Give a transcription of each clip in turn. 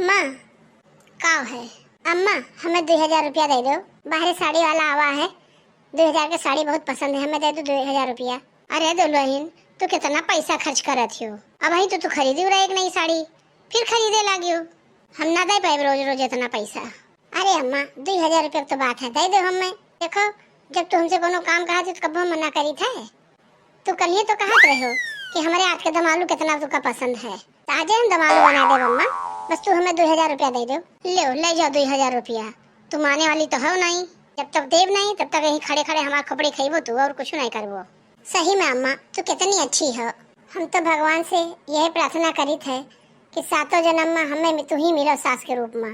अम्मा का है? अम्मा हमें 2000 रुपया दे दो। बाहर साड़ी वाला आवा है, 2000 की साड़ी बहुत पसंद है, हमें दे दो 2000 रुपया। अरे दुल्हन तू कितना पैसा खर्च करत हो? अब ही तो तू खरीदी रहा एक नई साड़ी, फिर खरीदे लागियो। हम ना दे पाए रोज रोज इतना पैसा। अरे अम्मा 2000 रुपया तो बात है, दे दो हमें। देखो जब तू हमसे कोनो काम कहा तो कब हम मना करी थे? तू कल ही तो कहत रहे हो कि हमारे हाथ के दम आलू कितना तुका पसंद है, आज हम दम आलू बना दे अम्मा। बस तू हमें 2000 रुपया दे दो। ले जाओ 2000 रुपया। तू माने वाली तो हो नहीं, जब तक देव नहीं तब तक यहीं खड़े खड़े हमारे कपड़े खाइबो तू और कुछ नहीं करबो। सही में अम्मा तू कितनी अच्छी हो। हम तो भगवान से यही प्रार्थना करी थे कि सातों जन्म में हमें तू ही मिलो सास के रूप में।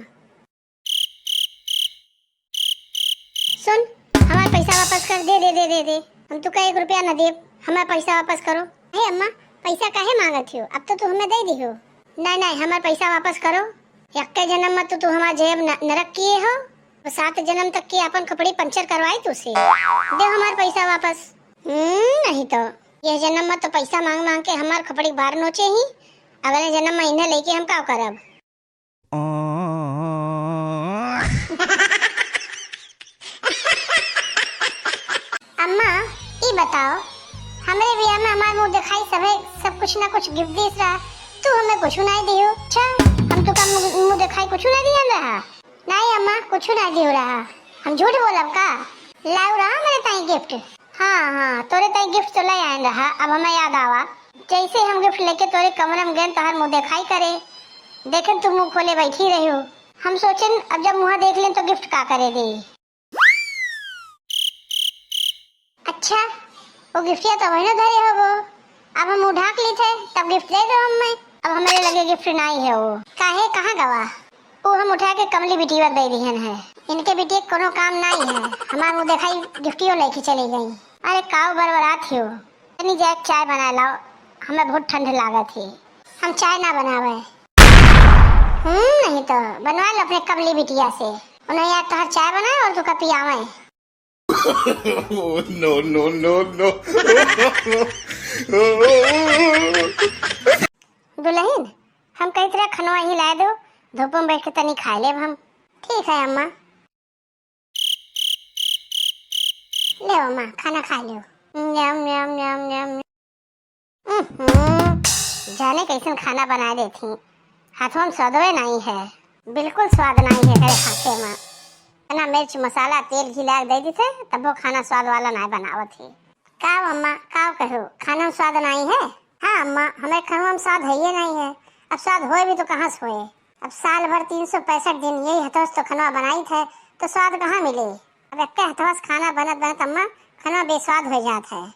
सुन हमारा पैसा वापस कर दे दे दे दे दे। हम तो का 1 रुपया न दे, हमारा पैसा वापस करो। हे अम्मा पैसा काहे मांगत हो? अब तो तू हमें दे दी हो। नहीं हमारा पैसा वापस करो। एक जन्म में तो तू हमारा जेब नरक किए हो, 7 जन्म तक की अपन कपड़े पंचर करवाए तुझसे। दे हमारा पैसा वापस। नहीं तो यह जन्म में तो पैसा मांग मांग के हमारे कपड़े बाहर नोचे ही, अगले जन्म में इन्हें लेके हम क्या करब? अम्मा ये बताओ, हमारे बियाह में हमारे मुंह दिखाई सब कुछ ना कुछ गिफ्ट दे रहा, तू हमें कुछ नहीं दियो। अच्छा हम तो का मुंह दिखाई कुछ नहीं दिया रहा? नहीं अम्मा कुछ नहीं दियो रहा, हम झूठ बोलब का? लाओ रहा मेरे ताई गिफ्ट। हाँ तोरे ताई गिफ्ट तो ले आए रहा। अब हमें याद आवा, जैसे हम गिफ्ट लेके तोरे कमरे में गए तोहर मुंह दिखाई करे, देखे तू मुंह खोले बैठी रही हो। हम सोचन अब जब मुँह देख लें तो गिफ्ट का करे दे। अच्छा वो गिफ्टिया तो वही धरे हो वो, अब हम मुँह ढाक ली थे तब गिफ्ट दे दो हमें। अब हमारे लगे गिफ्ट नहीं है वो काहे कहाँ गवा? वो हम उठा के कमली बिटिया दे दिहन है, इनके बिटिया कोनो काम नहीं है। हमारे मुँह दिखाई गिफ्टियों लेके चली गई। अरे काव बरबरात हो, इतनी जाए चाय बना लाओ, हमें बहुत ठंड लागत है। हम चाय ना बनावे। नहीं तो बनवा लो अपने कमली बिटिया से, उन्हें यार तो चाय बनाए और तू का पियावे। no. दुल्हन हम कई तरह खनवा ही ला दो, धूप में बैठ के तनी खा ले हम। ठीक है अम्मा। ले अम्मा खाना खा लो। यम यम यम यम। जाने कैसन खाना बना देती, हाथों में स्वाद नहीं है, बिल्कुल स्वाद नहीं है तेरे खाते में। ना मिर्च मसाला तेल घी लाग दे दी थे तब वो खाना स्वाद वाला नहीं बनावत थी। काव अम्मा काव कहो खाना में स्वाद नहीं है? हाँ अम्मा हमें खाना में स्वाद है ये नहीं है। अब स्वाद होए भी तो कहाँ से होए? अब साल भर 365 दिन यही हथौस तो खाना बनाई थे तो स्वाद कहाँ मिले? अब एक हथौस खाना बनत अम्मा खाना बेस्वाद हो जाता है।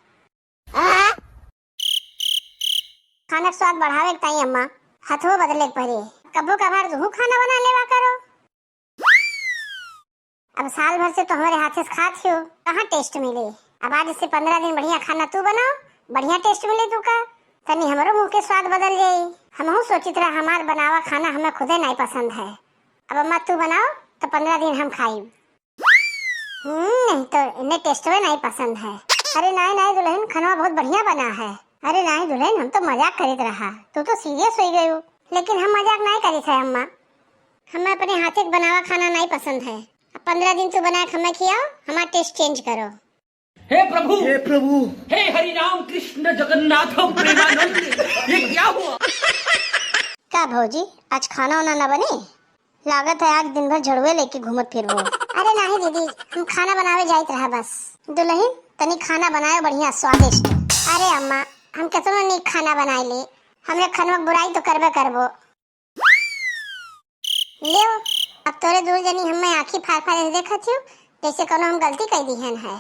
खाना स्वाद बढ़ावे के ताई अम्मा हथो बदले पड़े। कबो कभार तू खाना बना लेवा करो। अब साल भर से तो हमारे हाथ से खाती हो, कहाँ टेस्ट मिले? अब आज से 15 दिन बढ़िया खाना तू बनाओ, बढ़िया टेस्ट मिले तू का, तनी हमारो मुंह के स्वाद बदल जाये। हम सोचित रहा हमार बनावा खाना हमें खुदे नहीं पसंद है। अब अम्मा तू बनाओ तो 15 दिन हम खाई। नहीं तो इन्हें टेस्ट में नहीं पसंद है। अरे नहीं दुल्हन खाना बहुत बढ़िया बना है। अरे नहीं दुल्हन हम तो मजाक करीत रहा, तू तो सीरियस हो गई हो। लेकिन हम मजाक नहीं करी थे अम्मा, हमें अपने हाथ के बनावा खाना नहीं पसंद है। 15 दिन तू बना हमें खिलाओ, हमारा टेस्ट चेंज करो। हे प्रभु हे हरि राम कृष्ण जगन्नाथ प्रेमानंद, ये क्या हुआ? क्या भौजी आज खाना वाना न बने? लागत है आज दिन भर झड़ुए लेके घूमत फिरबो। अरे नहीं दीदी हम खाना बनावे जाइत रहा बस। दुल्हन तनी खाना बनाए बढ़िया स्वादिष्ट। अरे अम्मा हम कितना नहीं खाना बनाए ले, हमरे खनवा बुराई तो करबे करबो। ले अब तोरे दूर जनी हमें आँखी फाड़ फाड़ देखा थी जैसे कोनो हम गलती कर दी है।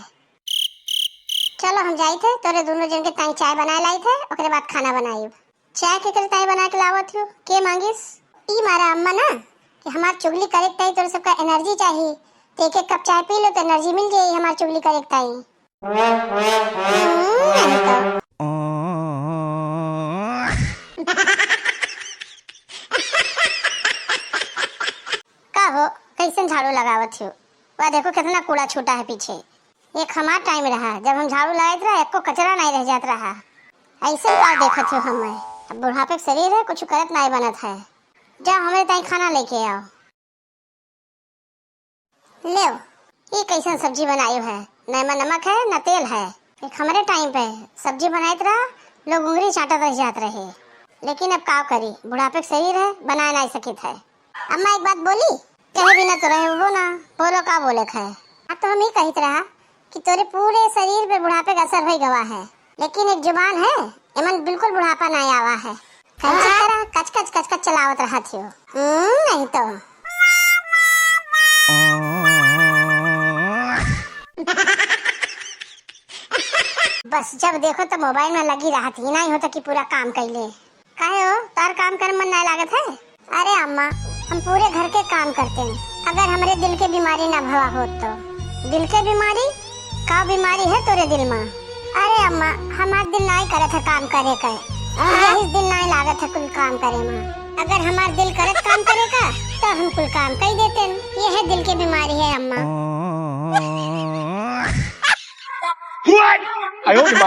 चलो हम जाई थे तोरे दोनों जन के ताई चाय बनाए लाई थे, ओकरे बाद खाना बनाई। चाय के करे ताई बना के लावत हो के मांगिस? ई मारा अम्मा ना कि हमार चुगली करे ताई तोरे सबका एनर्जी चाहिए, तो एक कप चाय पी लो तो एनर्जी मिल जाए हमार चुगली करे ताई। का हो कैसे झाड़ू लगावत हो? वह देखो कितना कूड़ा छूटा है पीछे। एक हमारा टाइम रहा जब हम झाड़ू लगाए रहा एको कचरा नहीं रह जाता रहा। ऐसे का देखत हो हमें? अब बुढ़ापे के शरीर है कुछ करत नहीं बनत है। जाओ हमारे ताई खाना लेके आओ। ले ये कैसा सब्जी बनाई है, न नमक है न तेल है। एक हमारे टाइम पे सब्जी बनाई रहा, लोग उंगली चाटत रह जात रहे। लेकिन अब का करी, बुढ़ापे का शरीर है, बना नहीं सकित है। अम्मा एक बात बोली, कहे बिना तो रहे वो ना बोलो का बोले है। अब तो हम ही कहत रहा कि तेरे पूरे शरीर पे बुढ़ापे का असर हो गवा है, लेकिन एक जुबान है एमन बिल्कुल बुढ़ापा नहीं आवा है। कच कच चलावत रहा थियो। नहीं तो बस जब देखो तो मोबाइल में लगी रहा थी, नहीं होता कि पूरा काम कर ले। काहे हो, तार काम कर मन नहीं लागत है? अरे अम्मा हम पूरे घर के काम करते हैं, अगर हमारे दिल के बीमारी ना भवा हो तो। दिल के बीमारी का बीमारी है तोरे दिल में? अरे अम्मा हमार दिल नहीं करे था काम करे का, यही दिल नहीं लागत है कुल काम करे में। अगर हमार दिल करत काम करे का तो हम कुल काम कर देते। ये है दिल की बीमारी है अम्मा। 哎呦我的妈！